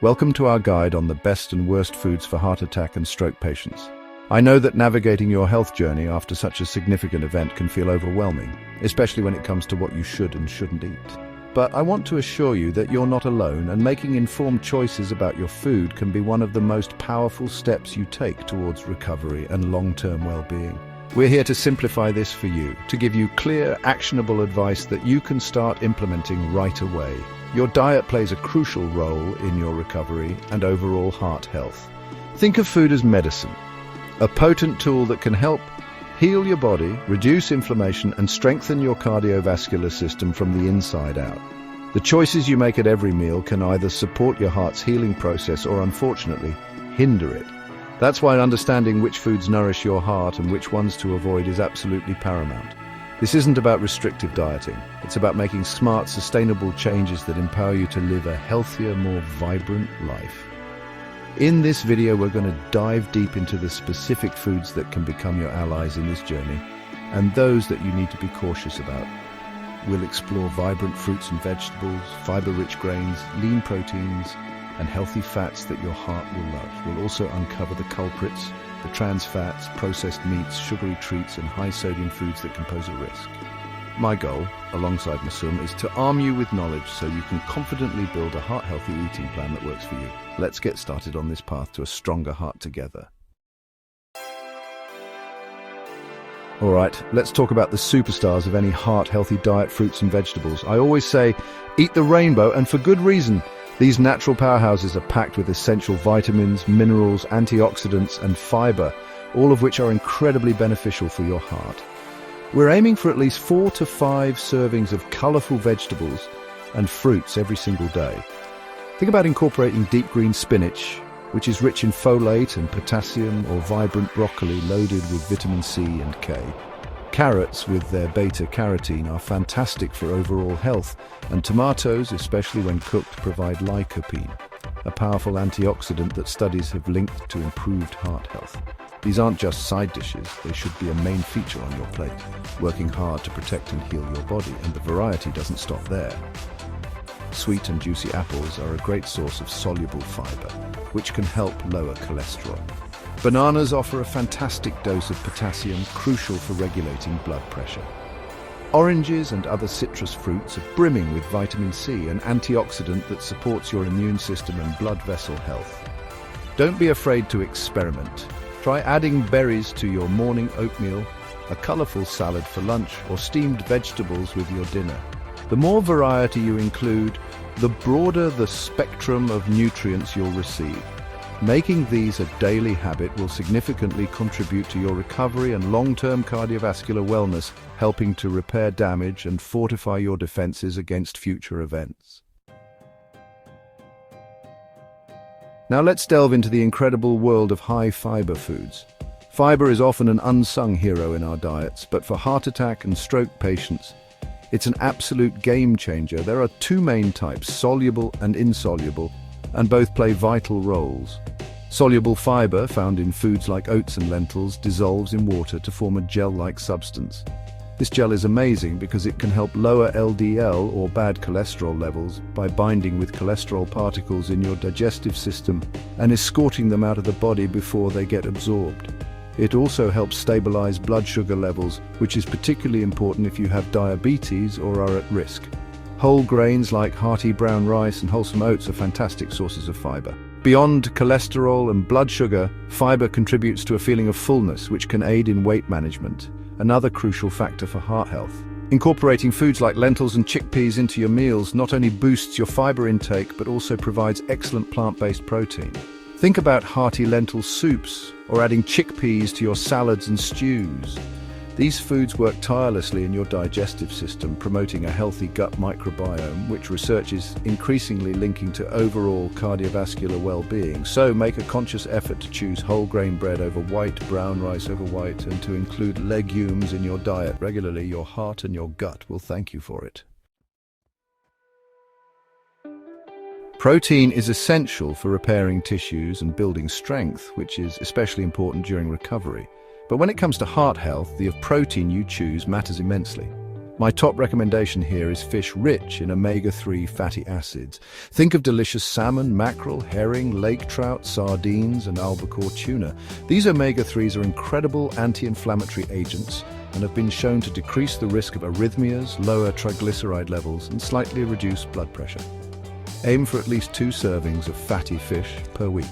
Welcome to our guide on the best and worst foods for heart attack and stroke patients. I know that navigating your health journey after such a significant event can feel overwhelming, especially when it comes to what you should and shouldn't eat. But I want to assure you that you're not alone, and making informed choices about your food can be one of the most powerful steps you take towards recovery and long-term well-being. We're here to simplify this for you, to give you clear, actionable advice that you can start implementing right away. Your diet plays a crucial role in your recovery and overall heart health. Think of food as medicine, a potent tool that can help heal your body, reduce inflammation, and strengthen your cardiovascular system from the inside out. The choices you make at every meal can either support your heart's healing process or, unfortunately, hinder it. That's why understanding which foods nourish your heart and which ones to avoid is absolutely paramount. This isn't about restrictive dieting. It's about making smart, sustainable changes that empower you to live a healthier, more vibrant life. In this video, we're going to dive deep into the specific foods that can become your allies in this journey, and those that you need to be cautious about. We'll explore vibrant fruits and vegetables, fiber-rich grains, lean proteins, and healthy fats that your heart will love. We'll also uncover the culprits, the trans fats, processed meats, sugary treats, and high-sodium foods that can pose a risk. My goal, alongside Masum, is to arm you with knowledge so you can confidently build a heart-healthy eating plan that works for you. Let's get started on this path to a stronger heart together. All right, let's talk about the superstars of any heart-healthy diet, fruits and vegetables. I always say, eat the rainbow, and for good reason. These natural powerhouses are packed with essential vitamins, minerals, antioxidants, and fiber, all of which are incredibly beneficial for your heart. We're aiming for at least 4 to 5 servings of colorful vegetables and fruits every single day. Think about incorporating deep green spinach, which is rich in folate and potassium, or vibrant broccoli loaded with vitamin C and K. Carrots, with their beta-carotene, are fantastic for overall health, and tomatoes, especially when cooked, provide lycopene, a powerful antioxidant that studies have linked to improved heart health. These aren't just side dishes, they should be a main feature on your plate, working hard to protect and heal your body, and the variety doesn't stop there. Sweet and juicy apples are a great source of soluble fiber, which can help lower cholesterol. Bananas offer a fantastic dose of potassium, crucial for regulating blood pressure. Oranges and other citrus fruits are brimming with vitamin C, an antioxidant that supports your immune system and blood vessel health. Don't be afraid to experiment. Try adding berries to your morning oatmeal, a colorful salad for lunch, or steamed vegetables with your dinner. The more variety you include, the broader the spectrum of nutrients you'll receive. Making these a daily habit will significantly contribute to your recovery and long-term cardiovascular wellness, helping to repair damage and fortify your defenses against future events. Now let's delve into the incredible world of high-fiber foods. Fiber is often an unsung hero in our diets, but for heart attack and stroke patients, it's an absolute game changer. There are 2 main types, soluble and insoluble, and both play vital roles. Soluble fiber, found in foods like oats and lentils, dissolves in water to form a gel-like substance. This gel is amazing because it can help lower LDL, or bad cholesterol levels, by binding with cholesterol particles in your digestive system and escorting them out of the body before they get absorbed. It also helps stabilize blood sugar levels, which is particularly important if you have diabetes or are at risk. Whole grains like hearty brown rice and wholesome oats are fantastic sources of fiber. Beyond cholesterol and blood sugar, fiber contributes to a feeling of fullness, which can aid in weight management, another crucial factor for heart health. Incorporating foods like lentils and chickpeas into your meals not only boosts your fiber intake, but also provides excellent plant-based protein. Think about hearty lentil soups, or adding chickpeas to your salads and stews. These foods work tirelessly in your digestive system, promoting a healthy gut microbiome, which research is increasingly linking to overall cardiovascular well-being. So make a conscious effort to choose whole grain bread over white, brown rice over white, and to include legumes in your diet regularly. Your heart and your gut will thank you for it. Protein is essential for repairing tissues and building strength, which is especially important during recovery. But when it comes to heart health, the protein you choose matters immensely. My top recommendation here is fish rich in omega-3 fatty acids. Think of delicious salmon, mackerel, herring, lake trout, sardines, and albacore tuna. These omega-3s are incredible anti-inflammatory agents and have been shown to decrease the risk of arrhythmias, lower triglyceride levels, and slightly reduce blood pressure. Aim for at least 2 servings of fatty fish per week.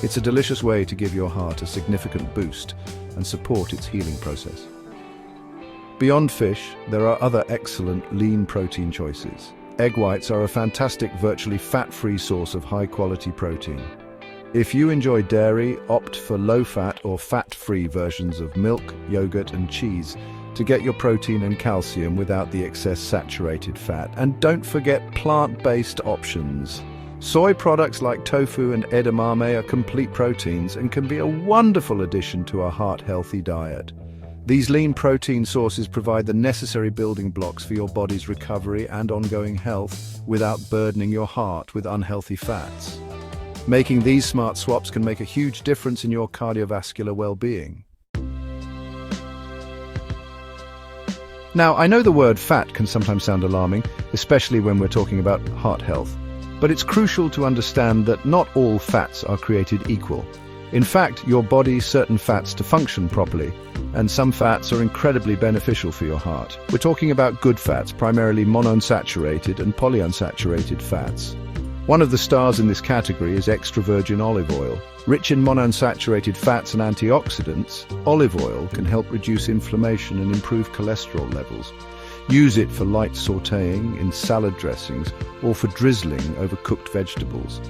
It's a delicious way to give your heart a significant boost and support its healing process. Beyond fish, there are other excellent lean protein choices. Egg whites are a fantastic, virtually fat-free source of high-quality protein. If you enjoy dairy, opt for low-fat or fat-free versions of milk, yogurt, and cheese to get your protein and calcium without the excess saturated fat. And don't forget plant-based options. Soy products like tofu and edamame are complete proteins and can be a wonderful addition to a heart-healthy diet. These lean protein sources provide the necessary building blocks for your body's recovery and ongoing health without burdening your heart with unhealthy fats. Making these smart swaps can make a huge difference in your cardiovascular well-being. Now, I know the word fat can sometimes sound alarming, especially when we're talking about heart health. But it's crucial to understand that not all fats are created equal. In fact, your body needs certain fats to function properly, and some fats are incredibly beneficial for your heart. We're talking about good fats, primarily monounsaturated and polyunsaturated fats. One of the stars in this category is extra virgin olive oil. Rich in monounsaturated fats and antioxidants, olive oil can help reduce inflammation and improve cholesterol levels. Use it for light sautéing, in salad dressings, or for drizzling over cooked vegetables.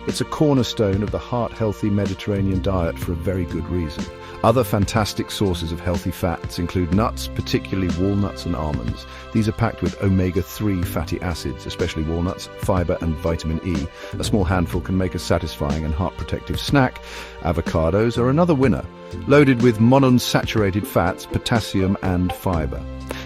It's a cornerstone of the heart-healthy Mediterranean diet for a very good reason. Other fantastic sources of healthy fats include nuts, particularly walnuts and almonds. These are packed with omega-3 fatty acids, especially walnuts, fiber and vitamin E. A small handful can make a satisfying and heart-protective snack. Avocados are another winner, loaded with monounsaturated fats, potassium and fiber.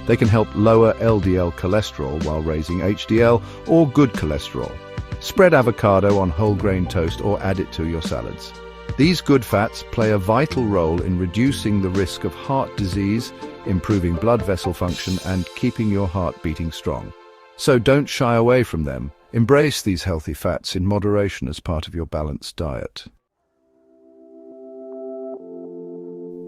They can help lower LDL cholesterol while raising HDL or good cholesterol. Spread avocado on whole grain toast or add it to your salads. These good fats play a vital role in reducing the risk of heart disease, improving blood vessel function, and keeping your heart beating strong. So don't shy away from them. Embrace these healthy fats in moderation as part of your balanced diet.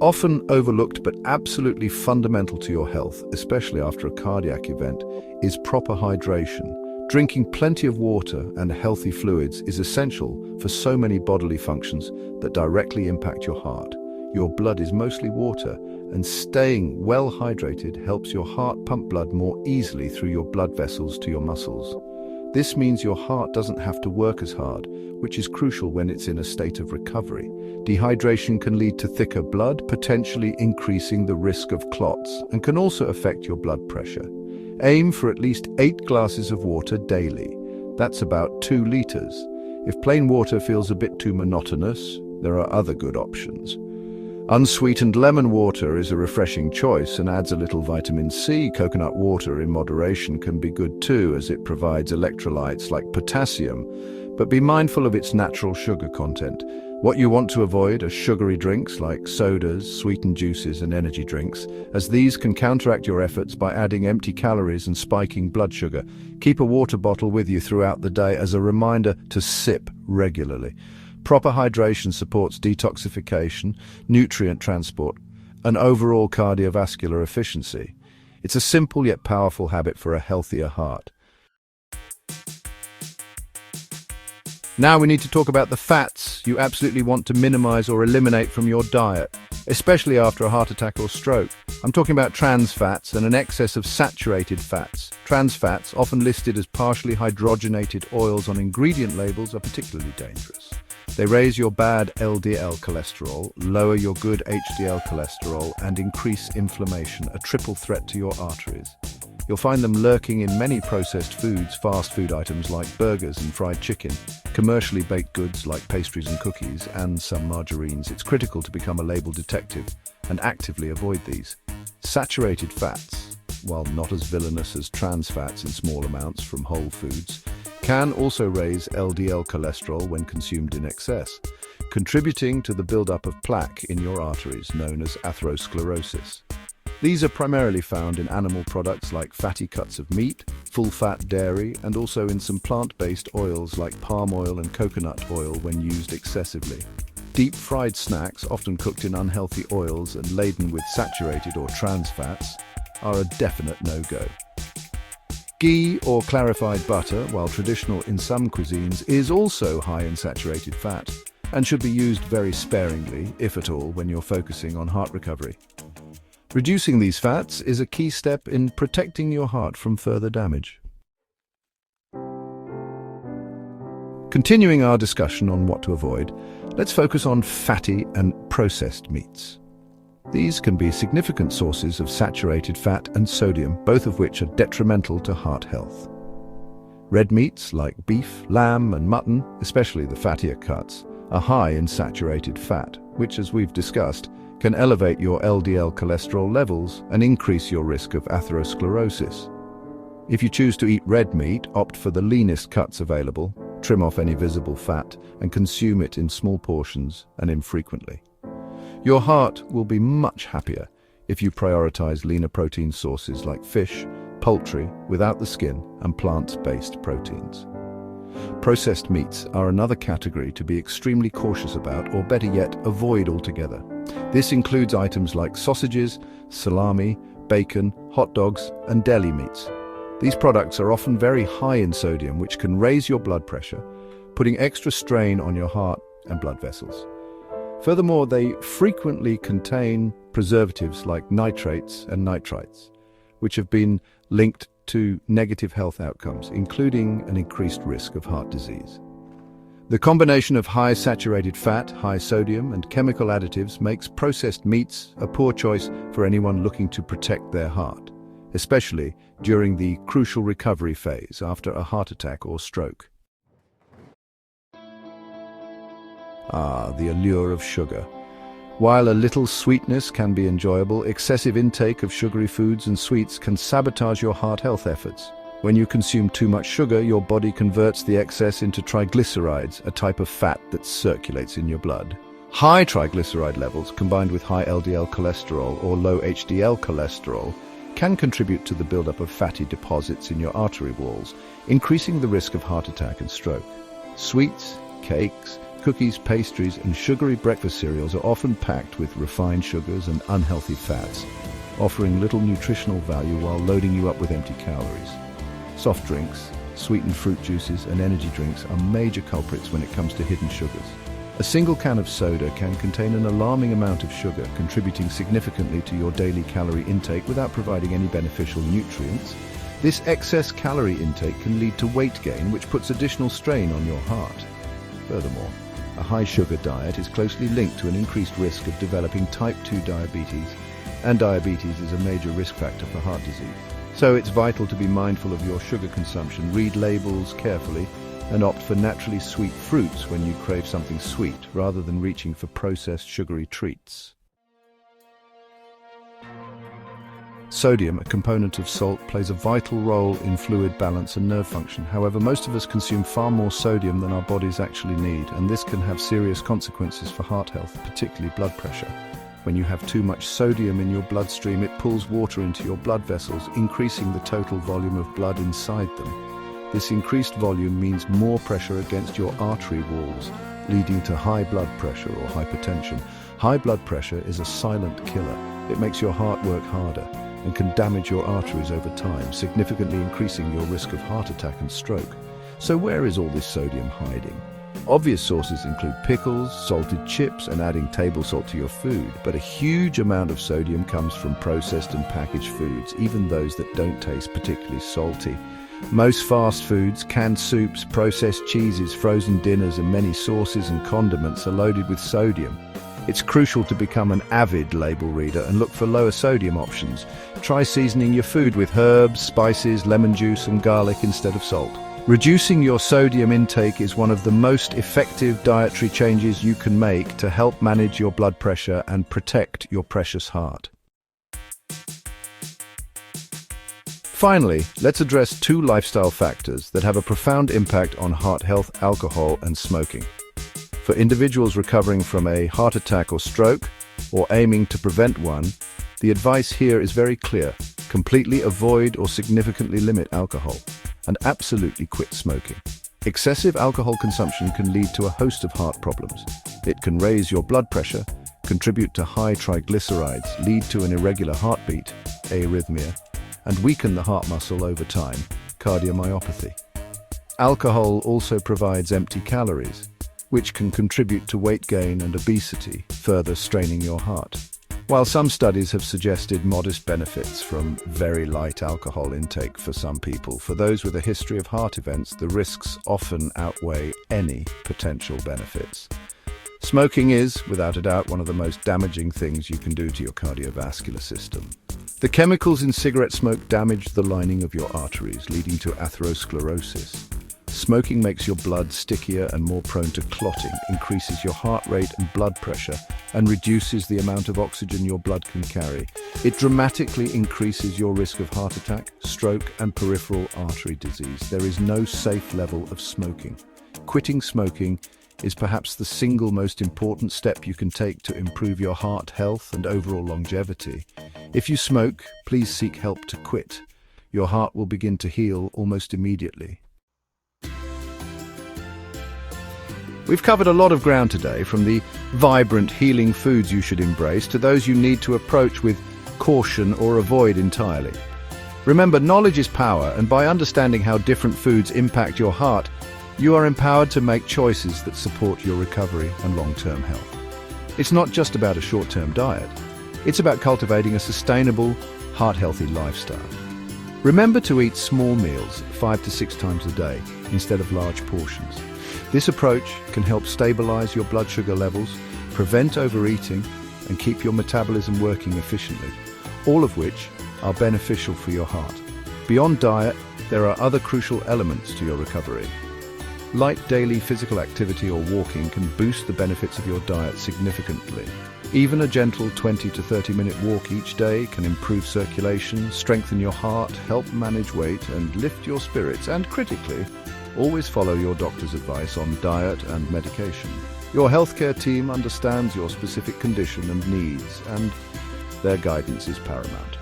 Often overlooked but absolutely fundamental to your health, especially after a cardiac event, is proper hydration. Drinking plenty of water and healthy fluids is essential for so many bodily functions that directly impact your heart. Your blood is mostly water, and staying well hydrated helps your heart pump blood more easily through your blood vessels to your muscles. This means your heart doesn't have to work as hard, which is crucial when it's in a state of recovery. Dehydration can lead to thicker blood, potentially increasing the risk of clots, and can also affect your blood pressure. Aim for at least 8 glasses of water daily. That's about 2 liters. If plain water feels a bit too monotonous, there are other good options. Unsweetened lemon water is a refreshing choice and adds a little vitamin C. Coconut water in moderation can be good too, as it provides electrolytes like potassium, but be mindful of its natural sugar content. What you want to avoid are sugary drinks like sodas, sweetened juices, and energy drinks, as these can counteract your efforts by adding empty calories and spiking blood sugar. Keep a water bottle with you throughout the day as a reminder to sip regularly. Proper hydration supports detoxification, nutrient transport, and overall cardiovascular efficiency. It's a simple yet powerful habit for a healthier heart. Now we need to talk about the fats you absolutely want to minimize or eliminate from your diet, especially after a heart attack or stroke. I'm talking about trans fats and an excess of saturated fats. Trans fats, often listed as partially hydrogenated oils on ingredient labels, are particularly dangerous. They raise your bad LDL cholesterol, lower your good HDL cholesterol, and increase inflammation, a triple threat to your arteries. You'll find them lurking in many processed foods, fast food items like burgers and fried chicken, commercially baked goods like pastries and cookies, and some margarines. It's critical to become a label detective and actively avoid these. Saturated fats, while not as villainous as trans fats in small amounts from whole foods, can also raise LDL cholesterol when consumed in excess, contributing to the buildup of plaque in your arteries, known as atherosclerosis. These are primarily found in animal products like fatty cuts of meat, full-fat dairy, and also in some plant-based oils like palm oil and coconut oil when used excessively. Deep-fried snacks, often cooked in unhealthy oils and laden with saturated or trans fats, are a definite no-go. Ghee or clarified butter, while traditional in some cuisines, is also high in saturated fat and should be used very sparingly, if at all, when you're focusing on heart recovery. Reducing these fats is a key step in protecting your heart from further damage. Continuing our discussion on what to avoid, let's focus on fatty and processed meats. These can be significant sources of saturated fat and sodium, both of which are detrimental to heart health. Red meats like beef, lamb, and mutton, especially the fattier cuts, are high in saturated fat, which, as we've discussed, can elevate your LDL cholesterol levels and increase your risk of atherosclerosis. If you choose to eat red meat, opt for the leanest cuts available, trim off any visible fat, and consume it in small portions and infrequently. Your heart will be much happier if you prioritize leaner protein sources like fish, poultry without the skin, and plant-based proteins. Processed meats are another category to be extremely cautious about, or better yet, avoid altogether. This includes items like sausages, salami, bacon, hot dogs, and deli meats. These products are often very high in sodium, which can raise your blood pressure, putting extra strain on your heart and blood vessels. Furthermore, they frequently contain preservatives like nitrates and nitrites, which have been linked to negative health outcomes, including an increased risk of heart disease. The combination of high saturated fat, high sodium, and chemical additives makes processed meats a poor choice for anyone looking to protect their heart, especially during the crucial recovery phase after a heart attack or stroke. The allure of sugar. While a little sweetness can be enjoyable, excessive intake of sugary foods and sweets can sabotage your heart health efforts. When you consume too much sugar, your body converts the excess into triglycerides, a type of fat that circulates in your blood. High triglyceride levels, combined with high LDL cholesterol or low HDL cholesterol, can contribute to the buildup of fatty deposits in your artery walls, increasing the risk of heart attack and stroke. Sweets, cakes, cookies, pastries, and sugary breakfast cereals are often packed with refined sugars and unhealthy fats, offering little nutritional value while loading you up with empty calories. Soft drinks, sweetened fruit juices, and energy drinks are major culprits when it comes to hidden sugars. A single can of soda can contain an alarming amount of sugar, contributing significantly to your daily calorie intake without providing any beneficial nutrients. This excess calorie intake can lead to weight gain, which puts additional strain on your heart. Furthermore, a high sugar diet is closely linked to an increased risk of developing type 2 diabetes, and diabetes is a major risk factor for heart disease. So it's vital to be mindful of your sugar consumption, read labels carefully, and opt for naturally sweet fruits when you crave something sweet, rather than reaching for processed sugary treats. Sodium, a component of salt, plays a vital role in fluid balance and nerve function. However, most of us consume far more sodium than our bodies actually need, and this can have serious consequences for heart health, particularly blood pressure. When you have too much sodium in your bloodstream, it pulls water into your blood vessels, increasing the total volume of blood inside them. This increased volume means more pressure against your artery walls, leading to high blood pressure or hypertension. High blood pressure is a silent killer. It makes your heart work harder and can damage your arteries over time, significantly increasing your risk of heart attack and stroke. So where is all this sodium hiding? Obvious sources include pickles, salted chips, and adding table salt to your food, but a huge amount of sodium comes from processed and packaged foods, even those that don't taste particularly salty. Most fast foods, canned soups, processed cheeses, frozen dinners, and many sauces and condiments are loaded with sodium. It's crucial to become an avid label reader and look for lower sodium options. Try seasoning your food with herbs, spices, lemon juice, and garlic instead of salt. Reducing your sodium intake is one of the most effective dietary changes you can make to help manage your blood pressure and protect your precious heart. Finally, let's address two lifestyle factors that have a profound impact on heart health: alcohol and smoking. For individuals recovering from a heart attack or stroke, or aiming to prevent one, The advice here is very clear. Completely avoid or significantly limit alcohol, and absolutely quit smoking. Excessive alcohol consumption can lead to a host of heart problems. It can raise your blood pressure, contribute to high triglycerides, lead to an irregular heartbeat, arrhythmia, and weaken the heart muscle over time, cardiomyopathy. Alcohol also provides empty calories, which can contribute to weight gain and obesity, further straining your heart. While some studies have suggested modest benefits from very light alcohol intake for some people, for those with a history of heart events, the risks often outweigh any potential benefits. Smoking is, without a doubt, one of the most damaging things you can do to your cardiovascular system. The chemicals in cigarette smoke damage the lining of your arteries, leading to atherosclerosis. Smoking makes your blood stickier and more prone to clotting, increases your heart rate and blood pressure, and reduces the amount of oxygen your blood can carry. It dramatically increases your risk of heart attack, stroke, and peripheral artery disease. There is no safe level of smoking. Quitting smoking is perhaps the single most important step you can take to improve your heart health and overall longevity. If you smoke, please seek help to quit. Your heart will begin to heal almost immediately. We've covered a lot of ground today, from the vibrant, healing foods you should embrace to those you need to approach with caution or avoid entirely. Remember, knowledge is power, and by understanding how different foods impact your heart, you are empowered to make choices that support your recovery and long-term health. It's not just about a short-term diet. It's about cultivating a sustainable, heart-healthy lifestyle. Remember to eat small meals 5 to 6 times a day instead of large portions. This approach can help stabilize your blood sugar levels, prevent overeating, and keep your metabolism working efficiently, all of which are beneficial for your heart. Beyond diet, there are other crucial elements to your recovery. Light daily physical activity or walking can boost the benefits of your diet significantly. Even a gentle 20 to 30-minute walk each day can improve circulation, strengthen your heart, help manage weight, and lift your spirits. And critically, always follow your doctor's advice on diet and medication. Your healthcare team understands your specific condition and needs, and their guidance is paramount.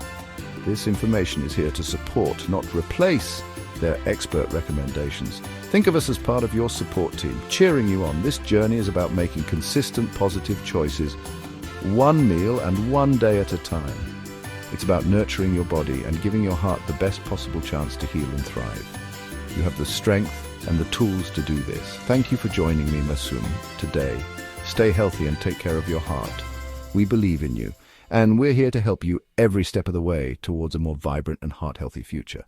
This information is here to support, not replace, their expert recommendations. Think of us as part of your support team, cheering you on. This journey is about making consistent, positive choices, one meal and one day at a time. It's about nurturing your body and giving your heart the best possible chance to heal and thrive. You have the strength and the tools to do this. Thank you for joining me, Masum, today. Stay healthy and take care of your heart. We believe in you, and we're here to help you every step of the way towards a more vibrant and heart-healthy future.